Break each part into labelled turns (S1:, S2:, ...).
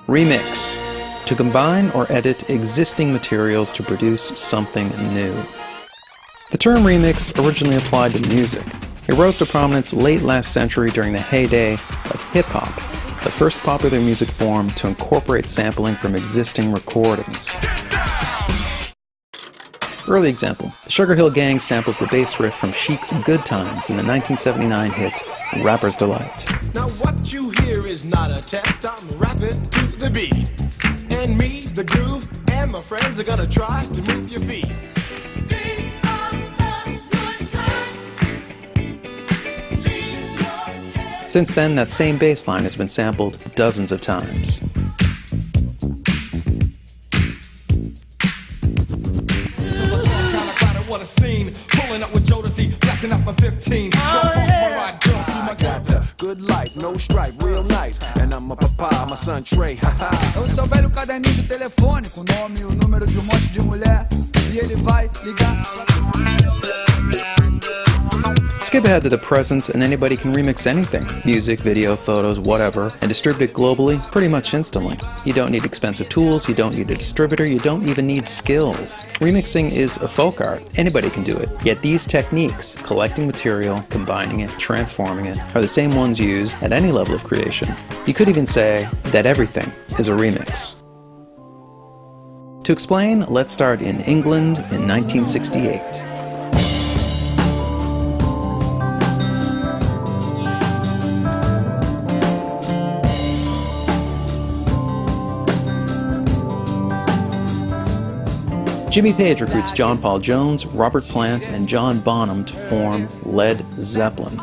S1: Remix. To combine or edit existing materials to produce something new. The term remix originally applied to music. It rose to prominence late last century during the heyday of hip-hop, the first popular music form to incorporate sampling from existing recordings. Early example, the Sugar Hill Gang samples the bass riff from Chic's Good Times in the 1979 hit Rapper's Delight.
S2: Now what you hear is not a test, I'm rapping to the beat. And me, the groove, and my friends are gonna try to move your feet.
S1: Since then, that same bass line has been sampled dozens of times.
S2: Pulling up with Jodeci, blasting up my 15. I got the good life, no stripe, real nice. And I'm a papa, my son Trey.
S3: Eu sou velho caderninho de telefone, com o nome e o número de monte de mulher. E ele vai ligar.
S1: Skip ahead to the present and anybody can remix anything, music, video, photos, whatever, and distribute it globally pretty much instantly. You don't need expensive tools, you don't need a distributor, you don't even need skills. Remixing is a folk art, anybody can do it. Yet these techniques, collecting material, combining it, transforming it, are the same ones used at any level of creation. You could even say that everything is a remix. To explain, let's start in England in 1968. Jimmy Page recruits John Paul Jones, Robert Plant, and John Bonham to form Led Zeppelin.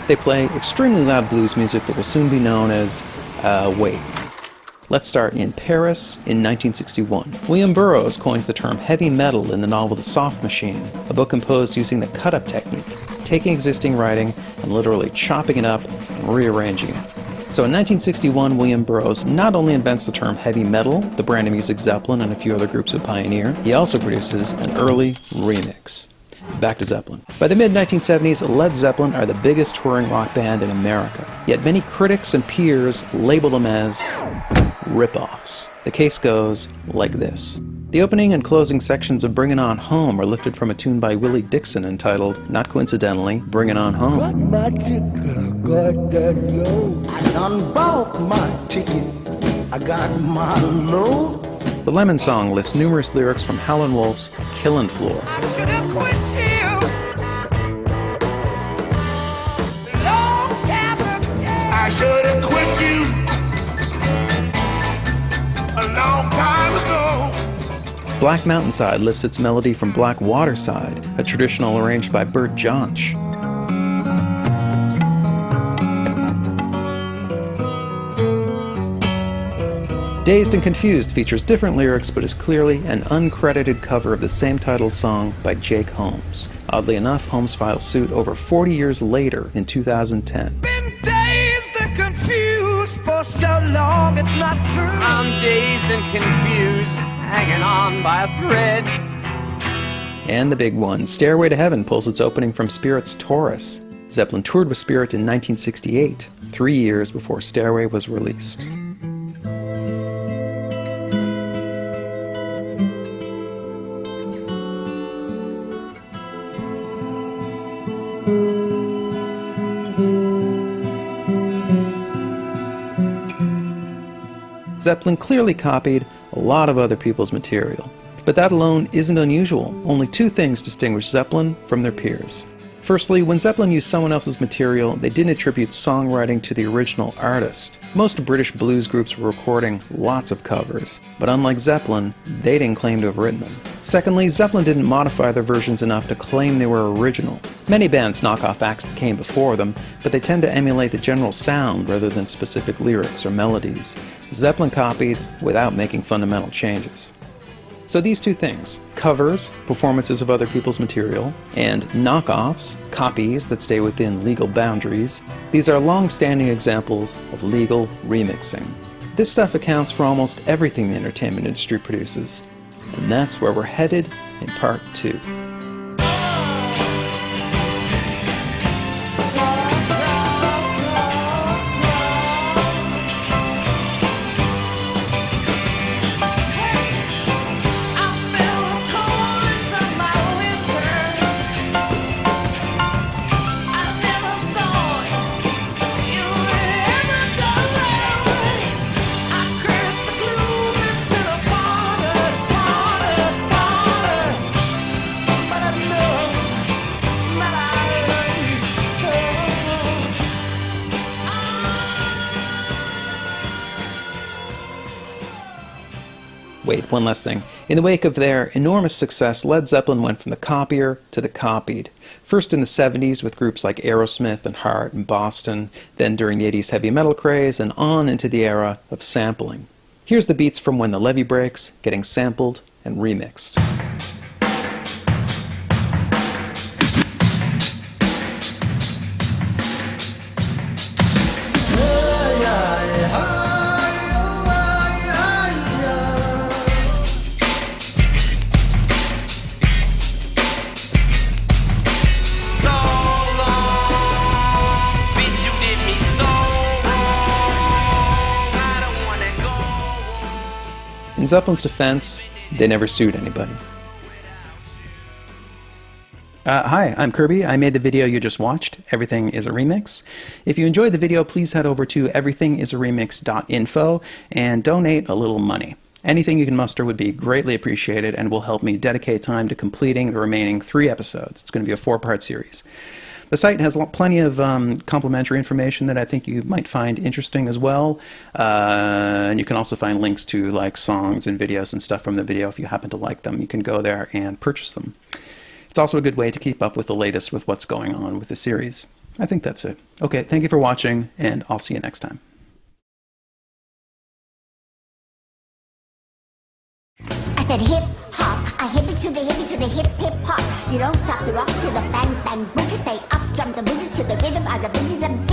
S1: They play extremely loud blues music that will soon be known as, wait. Let's start in Paris in 1961. William Burroughs coins the term heavy metal in the novel The Soft Machine, a book composed using the cut-up technique, taking existing writing and literally chopping it up and rearranging it. So in 1961, William Burroughs not only invents the term heavy metal, the brand of music Zeppelin and a few other groups would pioneer, he also produces an early remix. Back to Zeppelin. By the mid-1970s, Led Zeppelin are the biggest touring rock band in America, yet many critics and peers label them as rip-offs. The case goes like this. The opening and closing sections of Bring It On Home are lifted from a tune by Willie Dixon entitled, not coincidentally, Bring It On Home.
S4: I done bought my ticket, I got my load.
S1: The Lemon Song lifts numerous lyrics from Howlin' Wolf's Killin' Floor.
S2: I should have quit you a long time ago.
S1: Black Mountainside lifts its melody from Black Waterside, a traditional arranged by Bert Jansch. Dazed and Confused features different lyrics but is clearly an uncredited cover of the same titled song by Jake Holmes. Oddly enough, Holmes filed suit over 40 years later in 2010.
S3: Been dazed and confused for so long, it's not true.
S5: I'm dazed and confused, hanging on by a thread.
S1: And the big one, Stairway to Heaven, pulls its opening from Spirit's Taurus. Zeppelin toured with Spirit in 1968, 3 years before Stairway was released. Zeppelin clearly copied a lot of other people's material. But that alone isn't unusual. Only two things distinguish Zeppelin from their peers. Firstly, when Zeppelin used someone else's material, they didn't attribute songwriting to the original artist. Most British blues groups were recording lots of covers, but unlike Zeppelin, they didn't claim to have written them. Secondly, Zeppelin didn't modify their versions enough to claim they were original. Many bands knock off acts that came before them, but they tend to emulate the general sound rather than specific lyrics or melodies. Zeppelin copied without making fundamental changes. So these two things, covers, performances of other people's material, and knockoffs, copies that stay within legal boundaries, these are long-standing examples of legal remixing. This stuff accounts for almost everything the entertainment industry produces, and that's where we're headed in part 2. Wait, one last thing. In the wake of their enormous success, Led Zeppelin went from the copier to the copied. First in the 70s with groups like Aerosmith and Heart and Boston, then during the 80s heavy metal craze, and on into the era of sampling. Here's the beats from When the Levee Breaks, getting sampled and remixed. In Zeppelin's defense, they never sued anybody. Hi, I'm Kirby. I made the video you just watched, Everything is a Remix. If you enjoyed the video, please head over to everythingisaremix.info and donate a little money. Anything you can muster would be greatly appreciated and will help me dedicate time to completing the remaining 3 episodes. It's going to be a 4-part series. The site has plenty of complimentary information that I think you might find interesting as well. And you can also find links to like songs and videos and stuff from the video if you happen to like them. You can go there and purchase them. It's also a good way to keep up with the latest with what's going on with the series. I think that's it. Okay, thank you for watching, and I'll see you next time.
S6: I said hip hop, I hip it to the hip hip hop. You don't stop the rock to the bang bang boogie. Say up jump the boogie to the rhythm of the boogie.